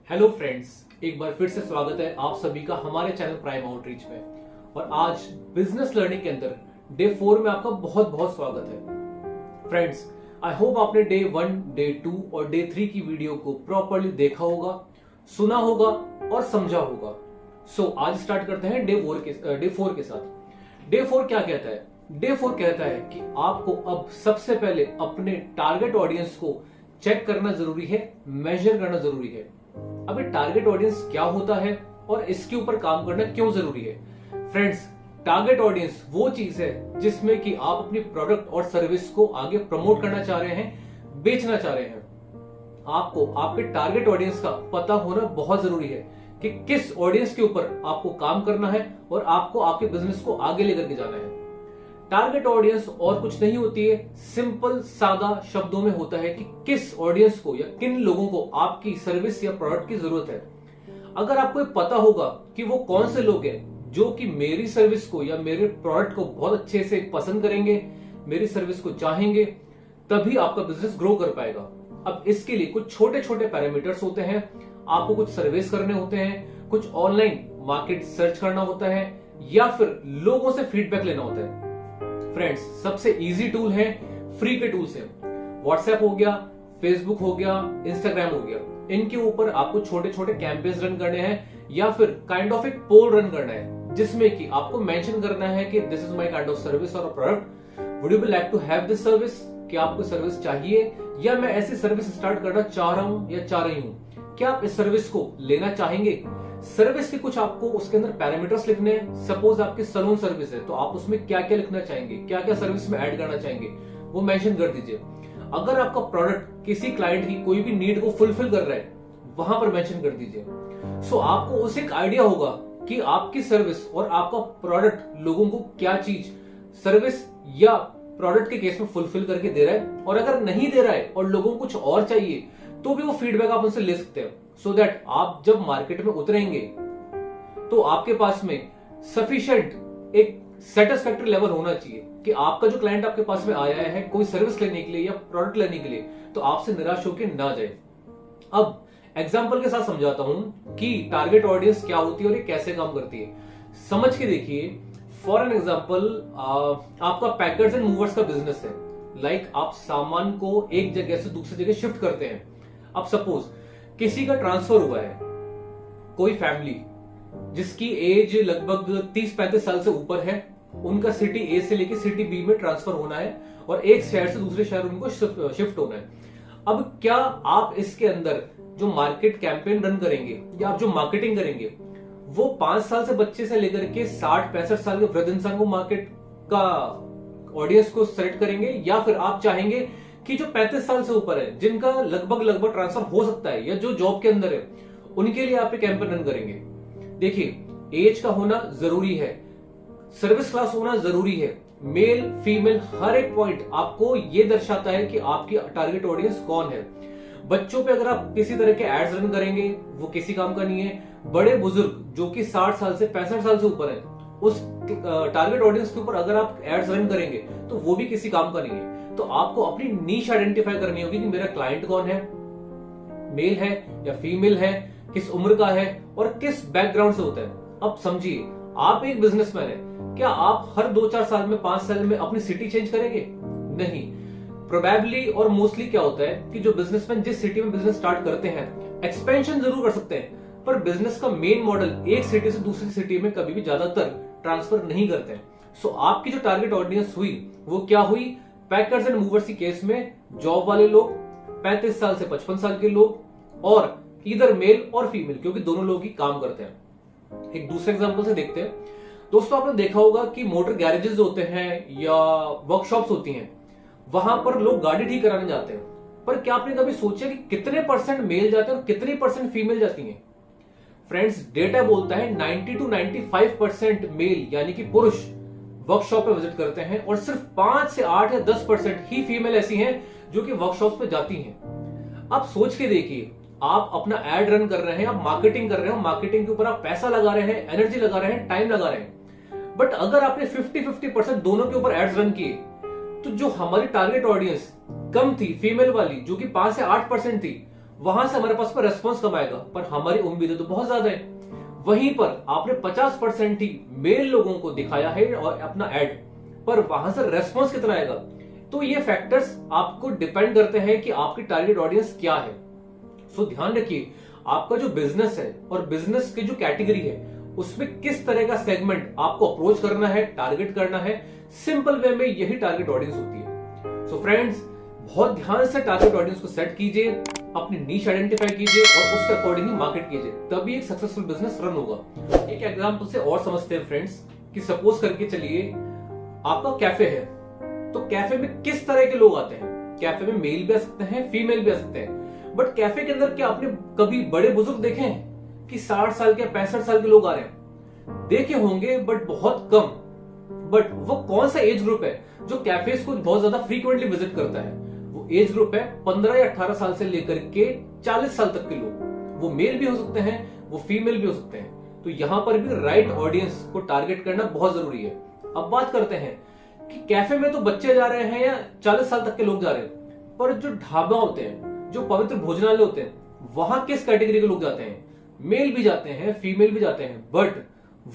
Hello friends, एक बार फिर से स्वागत है आप सभी का हमारे चैनल प्राइम आउटरीच में। और आज बिजनेस लर्निंग के अंदर डे 4 में आपका बहुत बहुत स्वागत है। फ्रेंड्स, आई होप आपने डे 1, डे 2 और डे 3 की वीडियो को प्रॉपर्ली देखा होगा, सुना होगा और समझा होगा। सो आज स्टार्ट करते हैं डे 4 के साथ। डे 4 क्या कहता है? डे 4 कहता है कि आपको अब सबसे पहले अपने टारगेट ऑडियंस को चेक करना जरूरी है, मेजर करना जरूरी है। अब ये टारगेट ऑडियंस क्या होता है और इसके ऊपर काम करना क्यों जरूरी है? फ्रेंड्स, टारगेट ऑडियंस वो चीज है जिसमें कि आप अपनी प्रोडक्ट और सर्विस को आगे प्रमोट करना चाह रहे हैं, बेचना चाह रहे हैं। आपको आपके टारगेट ऑडियंस का पता होना बहुत जरूरी है कि किस ऑडियंस के ऊपर आपको काम करना है और आपको आपके बिजनेस को आगे लेकर के जाना है। टारगेट ऑडियंस और कुछ नहीं होती है, सिंपल सादा शब्दों में होता है कि किस ऑडियंस को या किन लोगों को आपकी सर्विस या प्रोडक्ट की जरूरत है। अगर आपको ये पता होगा कि वो कौन से लोग हैं जो कि मेरी सर्विस को या मेरे प्रोडक्ट को बहुत अच्छे से पसंद करेंगे, मेरी सर्विस को चाहेंगे, तभी आपका बिजनेस ग्रो कर पाएगा। अब इसके लिए कुछ छोटे छोटे पैरामीटर्स होते हैं। आपको कुछ सर्वेस करने होते हैं, कुछ ऑनलाइन मार्केट सर्च करना होता है या फिर लोगों से फीडबैक लेना होता है। फ्रेंड्स, सबसे इजी टूल है, फ्री के टूल्स हैं। व्हाट्सएप हो गया, फेसबुक हो गया, इंस्टाग्राम हो गया। इनके ऊपर आपको छोटे छोटे कैंपेन्स रन करने हैं या फिर काइंड ऑफ एक पोल रन करना है जिसमें कि आपको मेंशन करना है कि this is my kind of service और product, would you be like to have this service? क्या आपको सर्विस चाहिए या मैं ऐसी सर्विस स्टार्ट करना चाह रहा हूं या चाह रही हूं? क्या आप इस सर्विस को लेना चाहेंगे? सर्विस के कुछ आपको उसके अंदर पैरामीटर्स लिखने हैं। सपोज आपकी सलून सर्विस है तो आप उसमें क्या क्या लिखना चाहेंगे, क्या क्या सर्विस में ऐड करना चाहेंगे, वो मेंशन कर दीजिए। अगर आपका प्रोडक्ट किसी क्लाइंट की कोई भी नीड को फुलफिल कर रहा है, वहां पर मेंशन कर दीजिए। सो आपको उसे एक आइडिया होगा कि आपकी सर्विस और आपका प्रोडक्ट लोगों को क्या चीज सर्विस या प्रोडक्ट के केस में फुलफिल करके दे रहा है। और अगर नहीं दे रहा है और लोगों को कुछ और चाहिए तो भी वो फीडबैक आप उनसे ले सकते हैं, सो दैट आप जब मार्केट में उतरेंगे तो आपके पास में सफिशिएंट एक सेटिस्फैक्टरी लेवल होना चाहिए कि आपका जो क्लाइंट आपके पास में आया है कोई सर्विस लेने के लिए या प्रोडक्ट लेने के लिए, तो आपसे निराश होकर ना जाए। अब एग्जांपल के साथ समझाता हूं कि टारगेट ऑडियंस क्या होती है और ये कैसे काम करती है। समझ के देखिए। फॉर एन एग्जांपल, आपका पैकर्स एंड मूवर्स का बिजनेस है। लाइक आप सामान को एक जगह से दूसरी जगह शिफ्ट करते हैं। अब सपोज किसी का ट्रांसफर हुआ है, कोई फैमिली जिसकी एज लगभग 30-35 साल से ऊपर है, उनका सिटी ए से लेकर सिटी बी में ट्रांसफर होना है और एक शहर से दूसरे शहर उनको शिफ्ट होना है। अब क्या आप इसके अंदर जो मार्केट कैंपेन रन करेंगे या आप जो मार्केटिंग करेंगे, वो 5 साल से बच्चे से लेकर के 60-65 साल के वृद्ध इंसान को मार्केट का ऑडियंस को सेलेक्ट करेंगे, या फिर आप चाहेंगे कि जो 35 साल से ऊपर है, जिनका लगभग ट्रांसफर हो सकता है या जो जॉब के अंदर है, उनके लिए आप कैंपेन रन करेंगे? देखिए, एज का होना जरूरी है, सर्विस क्लास होना जरूरी है, मेल फीमेल हर एक पॉइंट आपको ये दर्शाता है कि आपकी टारगेट ऑडियंस कौन है। बच्चों पे अगर आप किसी तरह के एड्स रन करेंगे वो किसी काम का नहीं है। बड़े बुजुर्ग जो कि 60 साल से 65 साल से ऊपर है, उस टारगेट ऑडियंस के ऊपर अगर आप एड्स रन करेंगे तो वो भी किसी काम का नहीं है। तो आपको अपनी नीश आइडेंटिफाई करनी होगी कि मेरा क्लाइंट कौन है, मेल है या फीमेल है, किस उम्र का है और किस बैकग्राउंड से होता है। अब समझिए, आप एक बिजनेसमैन है, क्या आप हर 2-4 साल में 5 साल में अपनी सिटी चेंज करेंगे? नहीं। प्रोबेबली और मोस्टली क्या होता है कि जो बिजनेसमैन जिस सिटी में बिजनेस स्टार्ट करते हैं, एक्सपेंशन जरूर कर सकते हैं, पर बिजनेस का मेन मॉडल एक सिटी से दूसरी सिटी में कभी भी ज्यादातर ट्रांसफर नहीं करते हैं। सो आपकी जो टारगेट ऑडियंस हुई वो क्या हुई? पैकर्स एंड मूवर्स की केस में जॉब वाले लोग, 35 साल से 55 साल के लोग और इधर मेल और फीमेल, क्योंकि दोनों लोग ही काम करते हैं। एक दूसरे एग्जांपल से देखते हैं। दोस्तों, आपने देखा होगा कि मोटर गैरेजेस होते हैं या वर्कशॉप्स होती हैं, वहां पर लोग गाड़ी ठीक कराने जाते हैं। पर क्या आपने कभी सोचा कि कितने परसेंट मेल जाते हैं और कितने परसेंट फीमेल जाती हैं? फ्रेंड्स, डेटा बोलता है 90 to 95% मेल यानी कि पुरुष वर्कशॉप पे विजिट करते हैं और सिर्फ 5 से 8 या 10% ही फीमेल ऐसी हैं जो कि वर्कशॉप पे जाती हैं। आप सोच के देखिए, आप अपना एड रन कर रहे हैं, आप मार्केटिंग कर रहे हैं, मार्केटिंग के ऊपर आप पैसा लगा रहे हैं, एनर्जी लगा रहे हैं, टाइम लगा रहे हैं, बट अगर आपने 50-50% दोनों के ऊपर एड्स रन किए तो जो हमारी टारगेट ऑडियंस कम थी फीमेल वाली, जो कि 5 से 8% थी, वहां से हमारे पास में रेस्पॉन्स कम आएगा, पर हमारी उम्मीदें तो बहुत ज्यादा है। वहीं पर आपने 50% ही मेल लोगों को दिखाया है और अपना एड, पर वहां से रेस्पॉन्स कितना आएगा। तो ये फैक्टर्स आपको डिपेंड करते हैं कि आपकी टारगेट ऑडियंस क्या है। सो ध्यान रखिए, आपका जो बिजनेस है और बिजनेस की जो कैटेगरी है उसमें किस तरह का सेगमेंट आपको अप्रोच करना है, टारगेट करना है। सिंपल वे में यही टारगेट ऑडियंस होती है। सो फ्रेंड्स, बहुत ध्यान से टारगेट ऑडियंस को सेट कीजिए, अपनी नीश आइडेंटिफाई कीजिए और उसके अकॉर्डिंग ही मार्केट कीजिए, तभी एक सक्सेसफुल बिजनेस रन होगा। एक एग्जांपल से और समझते हैं फ्रेंड्स, कि सपोज करके चलिए आपका कैफे है, तो कैफे में किस तरह के लोग आते हैं। कैफे में मेल भी आ सकते हैं, फीमेल भी आ सकते हैं, बट कैफे के अंदर क्या आपने कभी बड़े बुजुर्ग देखे हैं कि 60 साल के 65 साल के लोग आ रहे हैं? देखे होंगे बट बहुत कम। बट वो कौन सा एज ग्रुप है जो कैफेज को बहुत ज्यादा फ्रीक्वेंटली विजिट करता है? वो एज ग्रुप है 15 या 18 साल से लेकर के 40 साल तक के लोग। वो मेल भी हो सकते हैं, वो फीमेल भी हो सकते हैं। तो यहां पर भी राइट ऑडियंस को टारगेट करना बहुत जरूरी है। अब बात करते हैं कि कैफे में तो बच्चे जा रहे हैं या 40 साल तक के लोग जा रहे हैं, पर जो ढाबा होते हैं, जो पवित्र भोजनालय होते हैं, वहां किस कैटेगरी के लोग जाते हैं? मेल भी जाते हैं, फीमेल भी जाते हैं, बट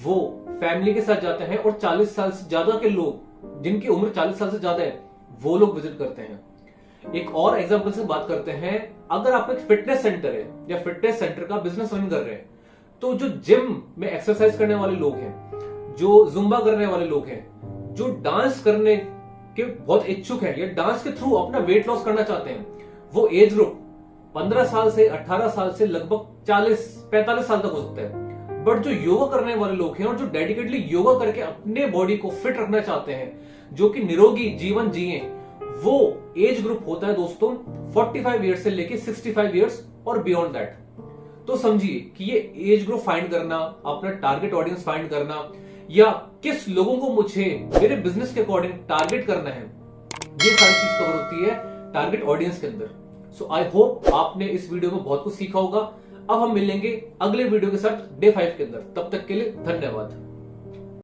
वो फैमिली के साथ जाते हैं और 40 साल से ज्यादा के लोग, जिनकी उम्र 40 साल से ज्यादा है, वो लोग विजिट करते हैं। एक और एग्जांपल से बात करते हैं, अगर आपका एक फिटनेस सेंटर है या फिटनेस सेंटर का बिजनेस रन कर रहे हैं, तो जो जिम में एक्सरसाइज करने वाले लोग हैं, जो जुम्बा करने वाले लोग हैं, जो डांस करने के बहुत इच्छुक हैं या डांस के थ्रू अपना वेट लॉस करना चाहते हैं, वो एज ग्रुप 15 साल से 18 साल से लगभग 40-45 साल तक हो सकता है। बट जो योगा करने वाले लोग हैं और जो डेडिकेटली योगा करके अपने बॉडी को फिट रखना चाहते हैं, जो कि निरोगी जीवन जिए, वो एज ग्रुप होता है दोस्तों 45 ईयर्स से लेके 65 ईयर्स और बियॉन्ड दैट। तो समझिए कि ये एज ग्रुप फाइंड करना, अपना टारगेट ऑडियंस फाइंड करना, या किस लोगों को मुझे मेरे बिजनेस के अकॉर्डिंग टारगेट करना है, ये सारी चीज कवर होती है टारगेट ऑडियंस के अंदर। सो आई होप आपने इस वीडियो में बहुत कुछ सीखा होगा। अब हम मिलेंगे अगले वीडियो के साथ डे 5 के अंदर। तब तक के लिए धन्यवाद।